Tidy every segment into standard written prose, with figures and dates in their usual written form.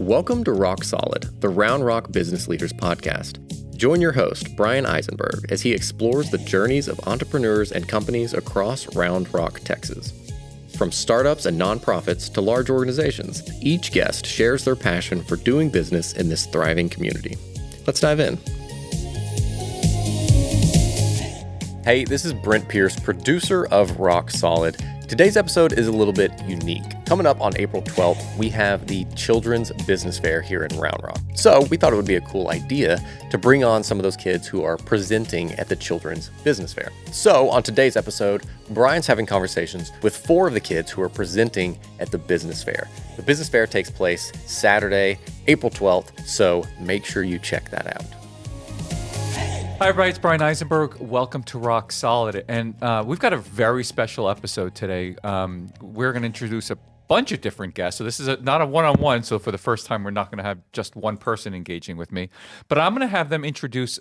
Welcome to Rock Solid, the Round Rock Business Leaders podcast. Join your host, Bryan Eisenberg, as he explores the journeys of entrepreneurs and companies across Round Rock, Texas. From startups and nonprofits to large organizations, each guest shares their passion for doing business in this thriving community. Let's dive in. Hey, this is Brent Pierce, producer of Rock Solid. Today's episode is a little bit unique. Coming up on April 12th, we have the Children's Business Fair here in Round Rock. So we thought it would be a cool idea to bring on some of those kids who are presenting at the Children's Business Fair. So on today's episode, Bryan's having conversations with 4 of the kids who are presenting at the Business Fair. The Business Fair takes place Saturday, April 12th, so make sure you check that out. Hi, everybody. It's Bryan Eisenberg. Welcome to Rock Solid. And we've got a very special episode today. We're going to introduce a bunch of different guests. So this is not a one-on-one. So for the first time, we're not going to have just one person engaging with me. But I'm going to have them introduce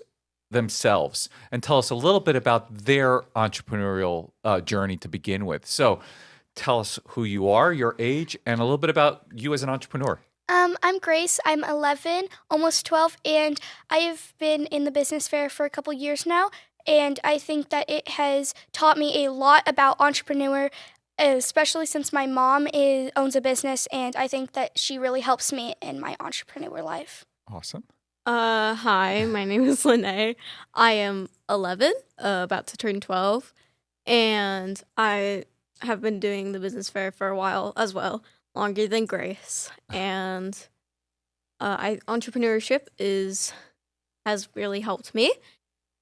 themselves and tell us a little bit about their entrepreneurial journey to begin with. So tell us who you are, your age, and a little bit about you as an entrepreneur. I'm Grace. I'm 11, almost 12, and I have been in the business fair for a couple years now, and I think that it has taught me a lot about entrepreneur, especially since my mom owns a business, and I think that she really helps me in my entrepreneur life. Awesome. Hi, my name is Linnae. I am 11, about to turn 12, and I have been doing the business fair for a while as well. Longer than Grace, and entrepreneurship has really helped me,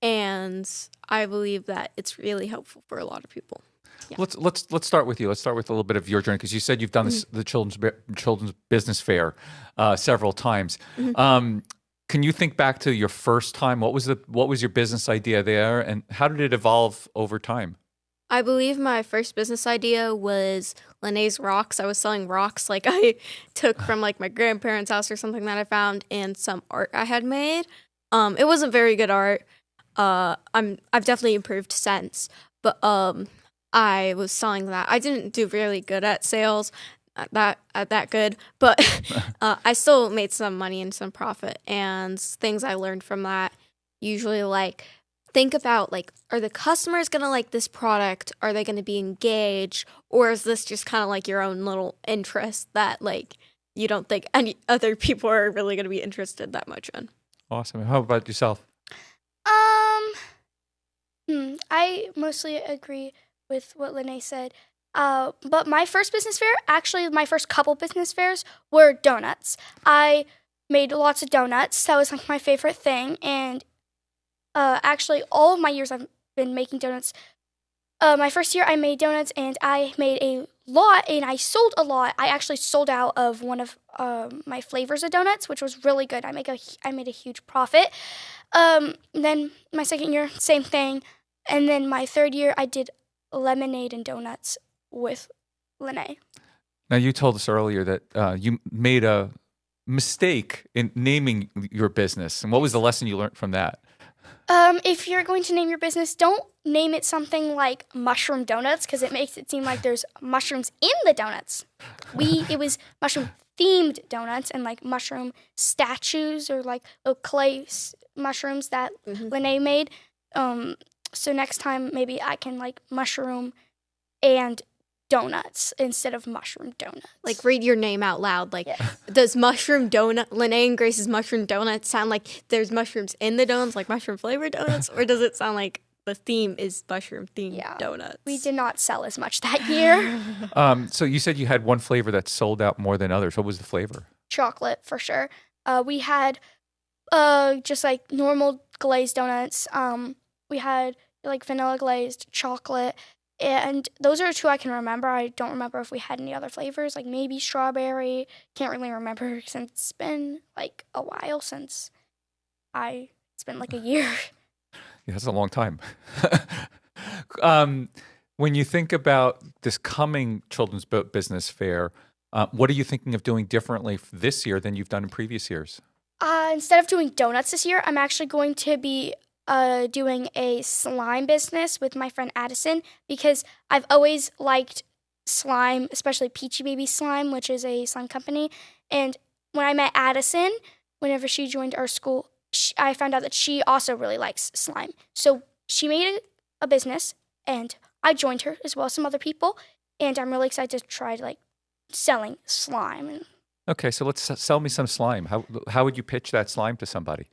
and I believe that it's really helpful for a lot of people. Yeah. Let's start with you. Let's start with a little bit of your journey, because you said you've done this, the children's business fair several times. Mm-hmm. Can you think back to your first time? What was your business idea there, and how did it evolve over time? I believe my first business idea was Linnae's rocks. I was selling rocks like I took from like my grandparents' house or something that I found, and some art I had made. It wasn't very good art. I've definitely improved since, but I was selling that. I didn't do really good at sales, that good, but I still made some money and some profit, and things I learned from that usually like. Think about, like, are the customers going to like this product? Are they going to be engaged? Or is this just kind of like your own little interest that, like, you don't think any other people are really going to be interested that much in? Awesome. How about yourself? I mostly agree with what Linnae said. But my first business fair, actually my first couple business fairs, were donuts. I made lots of donuts. That was, like, my favorite thing, and actually, all of my years I've been making donuts. My first year I made donuts, and I made a lot, and I sold a lot. I actually sold out of one of my flavors of donuts, which was really good. I made a huge profit. Then my second year, same thing. And then my third year, I did lemonade and donuts with Linnae. Now, you told us earlier that you made a mistake in naming your business. And what was the lesson you learned from that? If you're going to name your business, don't name it something like Mushroom Donuts, because it makes it seem like there's mushrooms in the donuts. It was mushroom-themed donuts and, like, mushroom statues or, like, clay mushrooms that Linnae made. So next time, maybe I can, like, mushroom and donuts instead of mushroom donuts. Like, read your name out loud. Like, yes. Does mushroom donut, Linnae and Grace's mushroom donuts sound like there's mushrooms in the donuts, like mushroom flavored donuts? Or does it sound like the theme is mushroom themed donuts? We did not sell as much that year. So you said you had one flavor that sold out more than others. What was the flavor? Chocolate, for sure. We had just, like, normal glazed donuts. We had, like, vanilla glazed, chocolate. And those are 2 I can remember. I don't remember if we had any other flavors, like maybe strawberry. Can't really remember since it's been, like, a while since it's been, like, a year. Yeah, that's a long time. When you think about this coming Children's Business Fair, what are you thinking of doing differently this year than you've done in previous years? Instead of doing donuts this year, I'm actually going to be doing a slime business with my friend Addison, because I've always liked slime, especially Peachy Baby Slime, which is a slime company. And when I met Addison, whenever she joined our school, I found out that she also really likes slime. So she made a business, and I joined her as well as some other people, and I'm really excited to try like selling slime. Okay, so let's sell me some slime. How would you pitch that slime to somebody?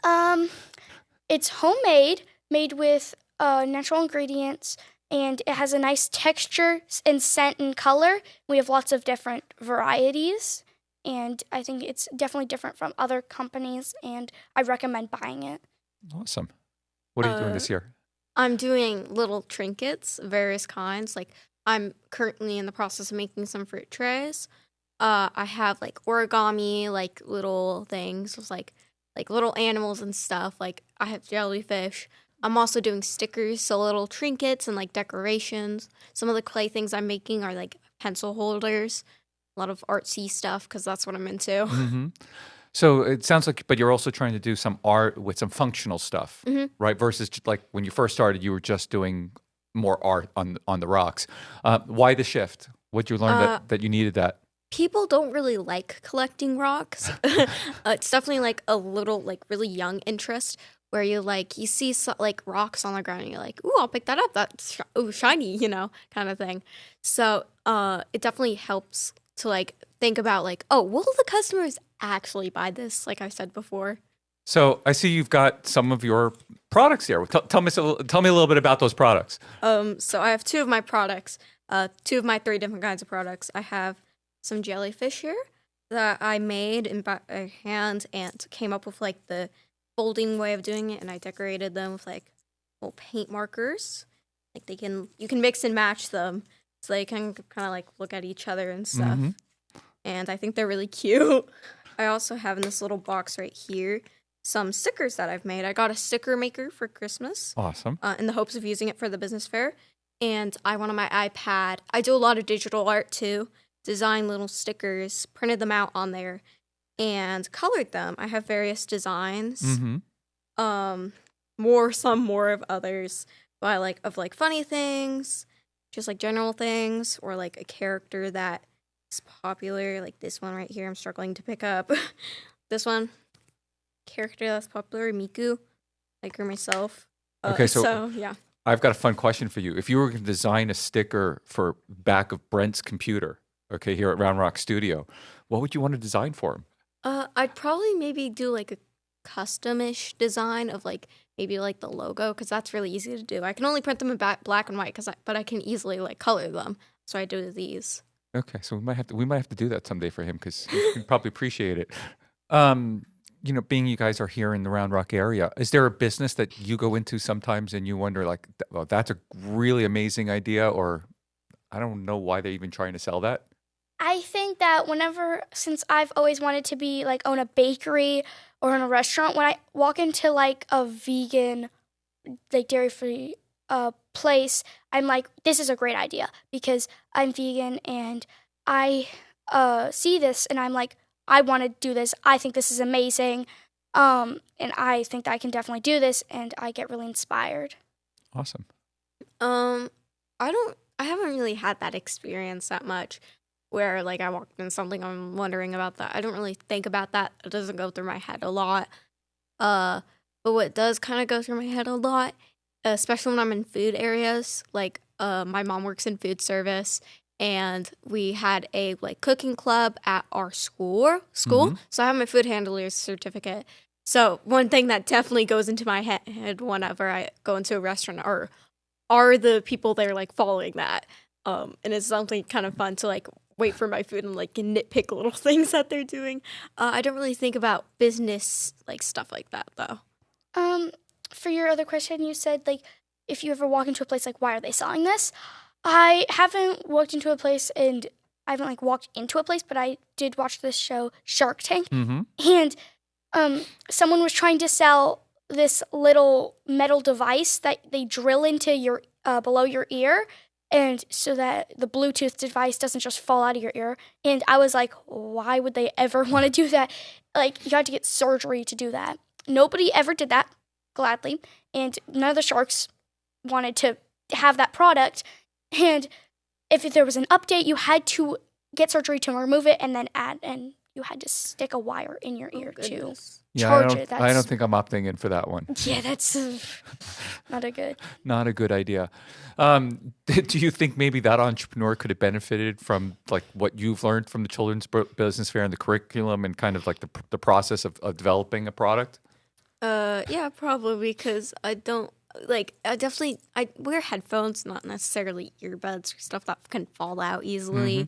It's homemade, made with natural ingredients, and it has a nice texture and scent and color. We have lots of different varieties, and I think it's definitely different from other companies, and I recommend buying it. Awesome. What are you doing this year? I'm doing little trinkets, various kinds. Like, I'm currently in the process of making some fruit trays. I have like origami, like little things with like little animals and stuff. Like, I have jellyfish. I'm also doing stickers, so little trinkets and like decorations. Some of the clay things I'm making are like pencil holders, a lot of artsy stuff because that's what I'm into. Mm-hmm. So it sounds like, but you're also trying to do some art with some functional stuff, right? Versus just like when you first started, you were just doing more art on the rocks. Why the shift? What did you learn that you needed that? People don't really like collecting rocks. It's definitely like a little like really young interest where you see like rocks on the ground and you're like, ooh, I'll pick that up. That's shiny, kind of thing. So it definitely helps to like think about like, oh, will the customers actually buy this? Like I said before. So I see you've got some of your products here. Tell me a little bit about those products. So I have two of my products, two of my three different kinds of products. I have some jellyfish here that I made in by hand and came up with like the folding way of doing it, and I decorated them with like little paint markers. Like you can mix and match them so they can kind of like look at each other and stuff. Mm-hmm. And I think they're really cute. I also have in this little box right here some stickers that I've made. I got a sticker maker for Christmas. Awesome. In the hopes of using it for the business fair. And I went on my iPad. I do a lot of digital art too. Designed little stickers, printed them out on there, and colored them. I have various designs. Mm-hmm. Some more of others. But of funny things, just like general things, or like a character that is popular, like this one right here. I'm struggling to pick up. This one, character that's popular, Miku, like her myself. Okay, so yeah. I've got a fun question for you. If you were going to design a sticker for back of Brent's computer, okay, here at Round Rock Studio, what would you want to design for him? I'd probably maybe do like a custom-ish design of like maybe like the logo, because that's really easy to do. I can only print them in black and white, but I can easily like color them. So I do these. Okay, so we might have to do that someday for him, because he can probably appreciate it. Being you guys are here in the Round Rock area, is there a business that you go into sometimes and you wonder like, well, that's a really amazing idea, or I don't know why they're even trying to sell that? I think that since I've always wanted to be like own a bakery or own a restaurant, when I walk into like a vegan, like dairy-free place, I'm like, this is a great idea because I'm vegan and I see this and I'm like, I want to do this. I think this is amazing. And I think that I can definitely do this, and I get really inspired. Awesome. I haven't really had that experience that much where like I walked in something, I'm wondering about that. I don't really think about that. It doesn't go through my head a lot. But what does kind of go through my head a lot, especially when I'm in food areas, like my mom works in food service, and we had a like cooking club at our school. Mm-hmm. So I have my food handler's certificate. So one thing that definitely goes into my head whenever I go into a restaurant are the people there like following that. And it's something kind of fun to like wait for my food and like nitpick little things that they're doing. I don't really think about business like stuff like that though. For your other question, you said like if you ever walk into a place, like why are they selling this? I haven't walked into a place, and I haven't like walked into a place, but I did watch this show Shark Tank, mm-hmm. and someone was trying to sell this little metal device that they drill into your below your ear, and so that the Bluetooth device doesn't just fall out of your ear. And I was like, why would they ever want to do that? Like, you had to get surgery to do that. Nobody ever did that gladly, and none of the sharks wanted to have that product. And if there was an update, you had to get surgery to remove it and then add and you had to stick a wire in your ear to goodness. charge it. I don't think I'm opting in for that one. Yeah, that's not a good. Not a good idea. Do you think maybe that entrepreneur could have benefited from like what you've learned from the Children's Business Fair and the curriculum and kind of like the process of developing a product? Yeah, probably because I wear headphones, not necessarily earbuds or stuff that can fall out easily.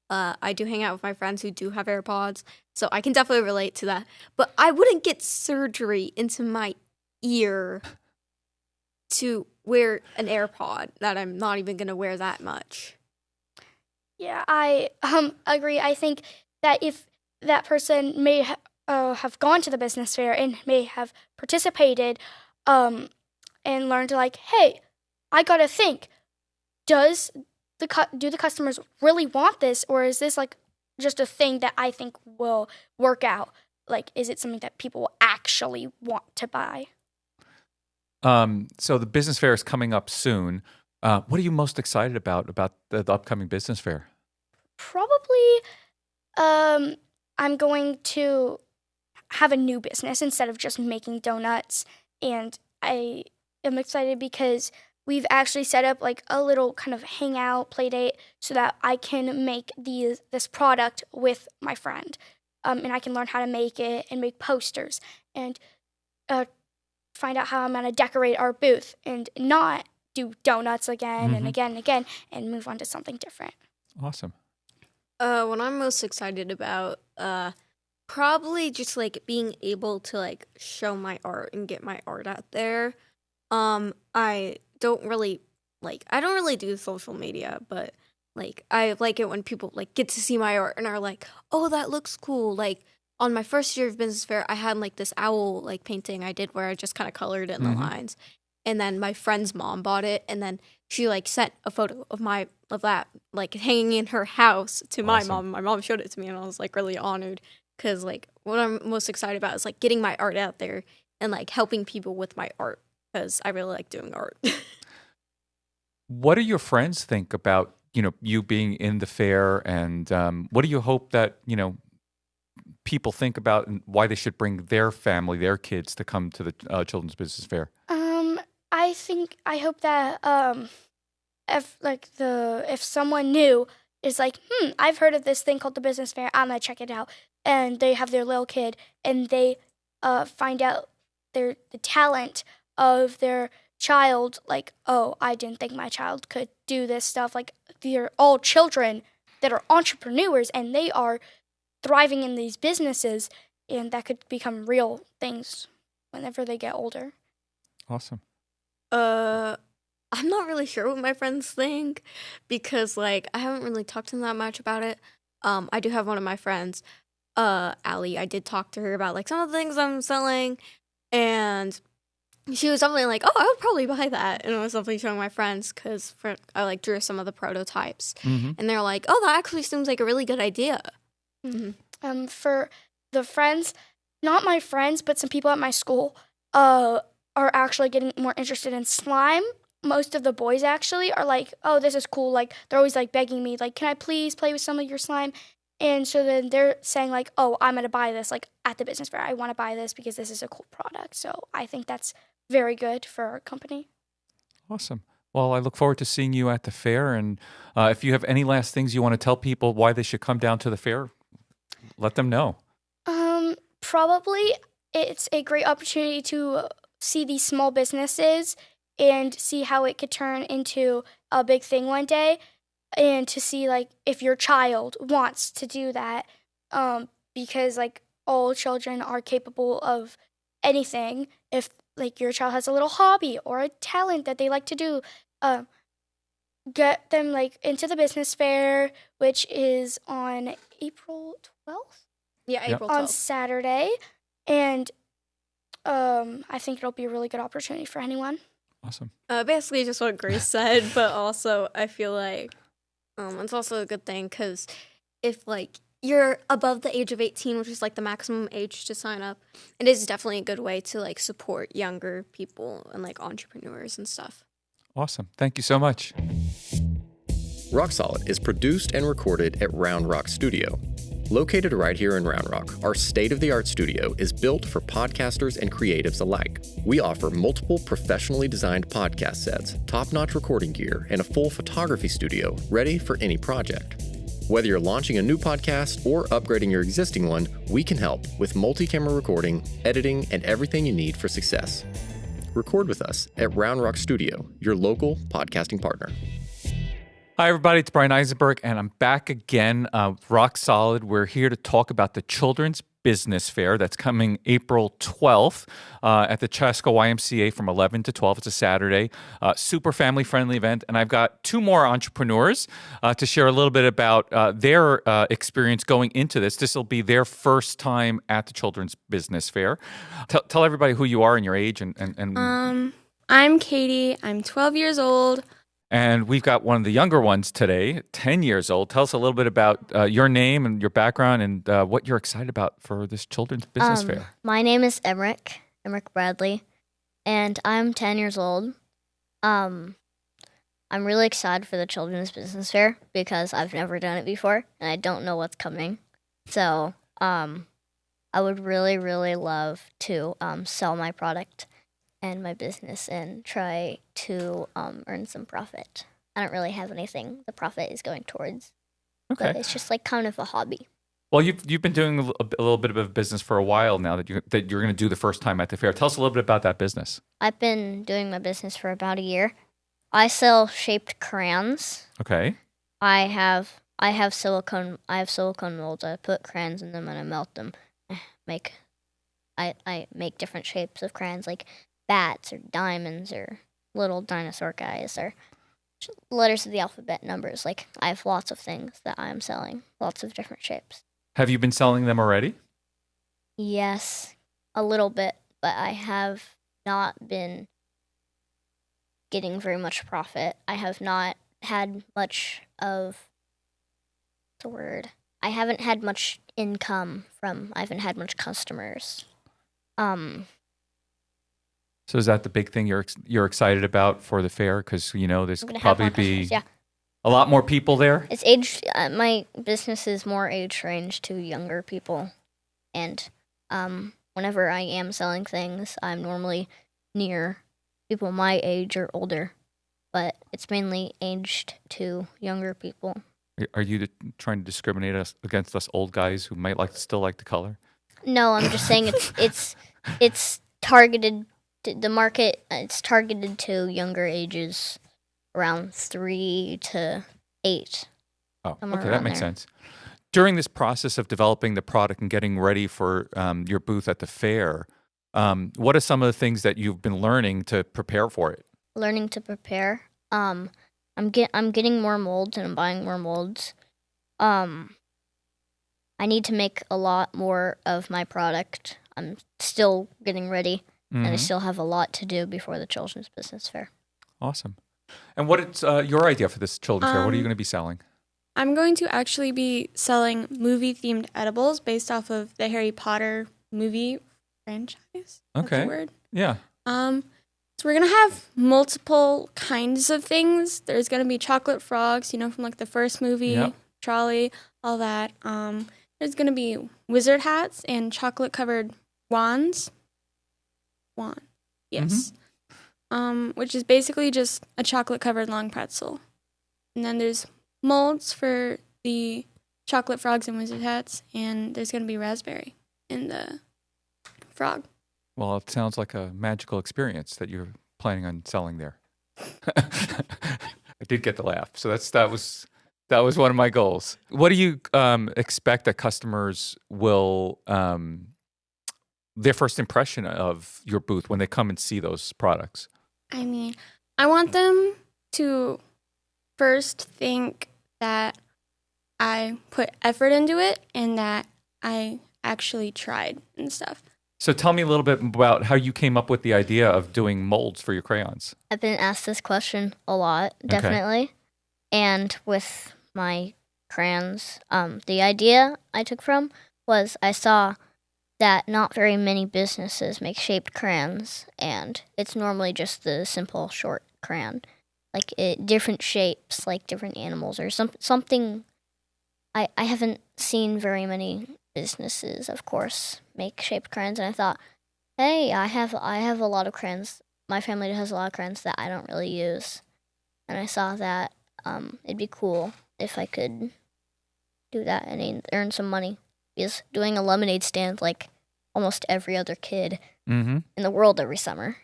I do hang out with my friends who do have AirPods, so I can definitely relate to that. But I wouldn't get surgery into my ear to wear an AirPod that I'm not even going to wear that much. Yeah, I agree. I think that if that person may have gone to the business fair and may have participated and learned like, hey, I got to think, do the customers really want this, or is this like just a thing that I think will work out? Like, is it something that people will actually want to buy? So the business fair is coming up soon. What are you most excited about the upcoming business fair? Probably, I'm going to have a new business instead of just making donuts. And I am excited because we've actually set up like a little kind of hangout play date so that I can make this product with my friend. And I can learn how to make it and make posters and find out how I'm going to decorate our booth and not do donuts again and again and again and move on to something different. Awesome. What I'm most excited about, probably just like being able to like show my art and get my art out there. I don't really do social media, but like I like it when people like get to see my art and are like, oh, that looks cool. Like on my first year of business fair, I had like this owl like painting I did where I just kind of colored in the lines. And then my friend's mom bought it, and then she like sent a photo of that like hanging in her house to my mom. My mom showed it to me, and I was like really honored because like what I'm most excited about is like getting my art out there and like helping people with my art because I really like doing art. What do your friends think about you being in the fair, and what do you hope that people think about and why they should bring their family, their kids to come to the Children's Business Fair? I hope that if someone new is like, I've heard of this thing called the business fair, I'm gonna check it out, and they have their little kid and they find out the talent of their child, like, oh, I didn't think my child could do this stuff. Like, they're all children that are entrepreneurs and they are thriving in these businesses, and that could become real things whenever they get older. Awesome. I'm not really sure what my friends think because like I haven't really talked to them that much about it. I do have one of my friends, Allie. I did talk to her about like some of the things I'm selling, and she was definitely like, "Oh, I would probably buy that." And I was definitely showing my friends because I like drew some of the prototypes, and they're like, "Oh, that actually seems like a really good idea." For the friends, not my friends, but some people at my school, are actually getting more interested in slime. Most of the boys actually are like, oh, this is cool. Like, they're always like begging me, like, can I please play with some of your slime? And so then they're saying like, oh, I'm going to buy this like at the business fair. I want to buy this because this is a cool product. So I think that's very good for our company. Awesome. Well, I look forward to seeing you at the fair. And if you have any last things you want to tell people why they should come down to the fair, let them know. Probably it's a great opportunity to see these small businesses and see how it could turn into a big thing one day, and to see like if your child wants to do that, because like all children are capable of anything. If like your child has a little hobby or a talent that they like to do, get them like into the business fair, which is on April 12th. Yeah, April 12th. On Saturday, and I think it'll be a really good opportunity for anyone. Awesome. Basically just what Grace said, but also I feel like it's also a good thing because if like you're above the age of 18, which is like the maximum age to sign up, it is definitely a good way to like support younger people and like entrepreneurs and stuff. Awesome. Thank you so much. Rock Solid is produced and recorded at Round Rock Studio. Located right here in Round Rock, our state-of-the-art studio is built for podcasters and creatives alike. We offer multiple professionally designed podcast sets, top-notch recording gear, and a full photography studio ready for any project. Whether you're launching a new podcast or upgrading your existing one, we can help with multi-camera recording, editing, and everything you need for success. Record with us at Round Rock Studio, your local podcasting partner. Hi, everybody. It's Bryan Eisenberg, and I'm back again. Rock Solid. We're here to talk about the Children's Business Fair that's coming April 12th at the Chaska YMCA from 11 to 12. It's a Saturday. Super family-friendly event. And I've got two more entrepreneurs to share a little bit about their experience going into this. This will be their first time at the Children's Business Fair. Tell everybody who you are and your age. I'm Katie. I'm 12 years old. And we've got one of the younger ones today, 10 years old. Tell us a little bit about your name and your background and what you're excited about for this Children's Business Fair. My name is Emeric Bradley, and I'm 10 years old. I'm really excited for the Children's Business Fair because I've never done it before, and I don't know what's coming. So I would really, really love to sell my product and my business and try to earn some profit. I don't really have anything the profit is going towards. Okay. But it's just like kind of a hobby. Well, you've been doing a little bit of a business for a while now that you're going to do the first time at the fair. Tell us a little bit about that business. I've been doing my business for about a year. I sell shaped crayons. Okay. I have silicone molds. I put crayons in them and I melt them. I make different shapes of crayons, like bats or diamonds or little dinosaur guys or letters of the alphabet, numbers. Like, I have lots of things that I'm selling, lots of different shapes. Have you been selling them already? Yes, a little bit, but I have not been getting very much profit. I have not had much of the word. I haven't had much income I haven't had much customers. So is that the big thing you're excited about for the fair? Because, there's probably be a lot more people there. It's age. My business is more age range to younger people, and whenever I am selling things, I'm normally near people my age or older, but it's mainly aged to younger people. Are you trying to discriminate against us old guys who might still like the color? No, I'm just saying it's targeted. The market, it's targeted to younger ages, around 3 to 8. Oh, okay, that makes sense. During this process of developing the product and getting ready for your booth at the fair, what are some of the things that you've been learning to prepare for it? Learning to prepare. I'm getting more molds and I'm buying more molds. I need to make a lot more of my product. I'm still getting ready. And I still have a lot to do before the Children's Business Fair. Awesome. And what is your idea for this Children's Fair? What are you going to be selling? I'm going to actually be selling movie-themed edibles based off of the Harry Potter movie franchise. Okay. That's the word. Yeah. So we're going to have multiple kinds of things. There's going to be chocolate frogs, from like the first movie, Trolley, all that. There's going to be wizard hats and chocolate-covered wands. Yes. Which is basically just a chocolate-covered long pretzel. And then there's molds for the chocolate frogs and wizard hats, and there's going to be raspberry in the frog. Well, it sounds like a magical experience that you're planning on selling there. I did get the laugh, so that was one of my goals. What do you expect that customers will their first impression of your booth when they come and see those products? I mean, I want them to first think that I put effort into it and that I actually tried and stuff. So tell me a little bit about how you came up with the idea of doing molds for your crayons. I've been asked this question a lot, definitely. Okay. And with my crayons, the idea I took from was I saw that not very many businesses make shaped crayons, and it's normally just the simple short crayon, like different shapes, like different animals or something. I haven't seen very many businesses, of course, make shaped crayons, and I thought, hey, I have a lot of crayons. My family has a lot of crayons that I don't really use, and I saw that it'd be cool if I could do that and earn some money. Because doing a lemonade stand like almost every other kid in the world every summer,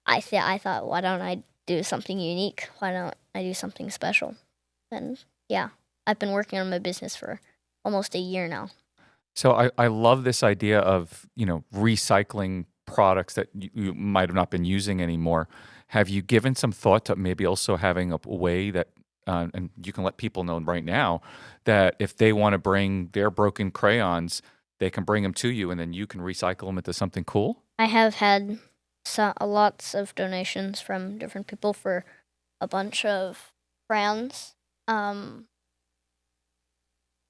I thought, why don't I do something unique? Why don't I do something special? And yeah, I've been working on my business for almost a year now. So I love this idea of, recycling products that you might have not been using anymore. Have you given some thought to maybe also having a way that, and you can let people know right now, that if they want to bring their broken crayons, they can bring them to you and then you can recycle them into something cool? I have had lots of donations from different people for a bunch of crayons.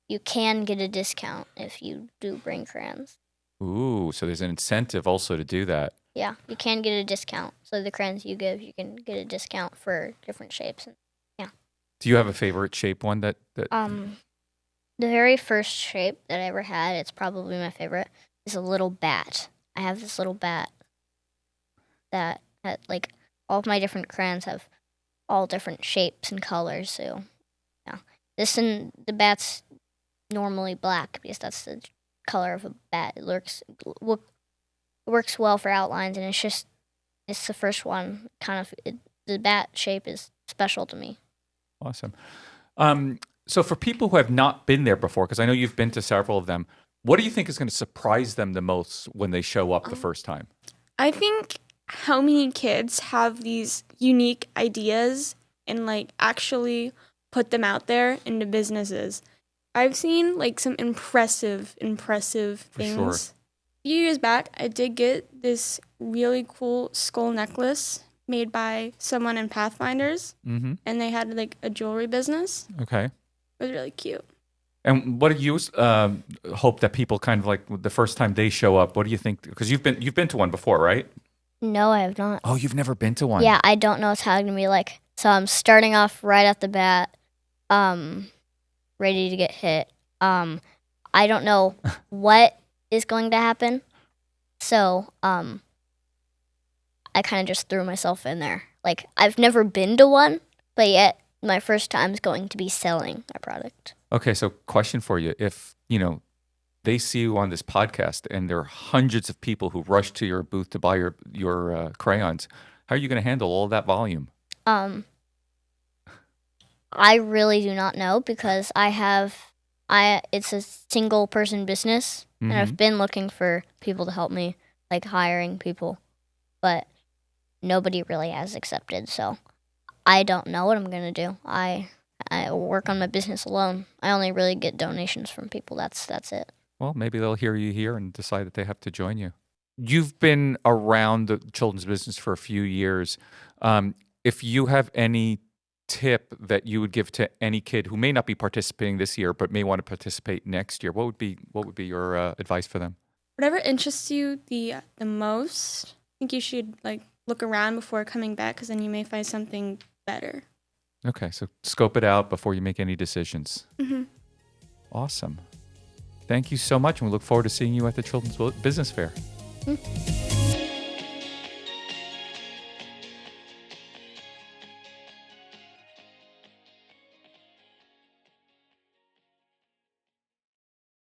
You can get a discount if you do bring crayons. Ooh, so there's an incentive also to do that. Yeah, you can get a discount. So the crayons you give, you can get a discount for different shapes. Yeah. Do you have a favorite shape one that The very first shape that I ever had, it's probably my favorite, is a little bat. I have this little bat that like all of my different crayons have all different shapes and colors. So yeah, the bat's normally black because that's the color of a bat. It works well for outlines, and it's the first one. The bat shape is special to me. Awesome. So for people who have not been there before, because I know you've been to several of them, what do you think is going to surprise them the most when they show up the first time? I think how many kids have these unique ideas and like actually put them out there into businesses. I've seen like some impressive things. Sure. A few years back, I did get this really cool skull necklace made by someone in Pathfinders, and they had like a jewelry business. Okay. It was really cute. And what do you hope that people kind of like the first time they show up? What do you think? Because you've been to one before, right? No, I have not. Oh, you've never been to one? Yeah, I don't know what it's going to be like. So I'm starting off right at the bat, ready to get hit. I don't know what is going to happen. So I kind of just threw myself in there. Like, I've never been to one, but yet my first time is going to be selling my product. Okay, so question for you. If, they see you on this podcast and there are hundreds of people who rush to your booth to buy your crayons, how are you going to handle all that volume? I really do not know because it's a single person business, and I've been looking for people to help me, like hiring people, but nobody really has accepted. So I don't know what I'm going to do. I work on my business alone. I only really get donations from people. That's it. Well, maybe they'll hear you here and decide that they have to join you. You've been around the children's business for a few years. If you have any tip that you would give to any kid who may not be participating this year but may want to participate next year, what would be your advice for them? Whatever interests you the most, I think you should like look around before coming back, because then you may find something better. Okay, so scope it out before you make any decisions. Awesome. Thank you so much, and we look forward to seeing you at the Children's Business Fair.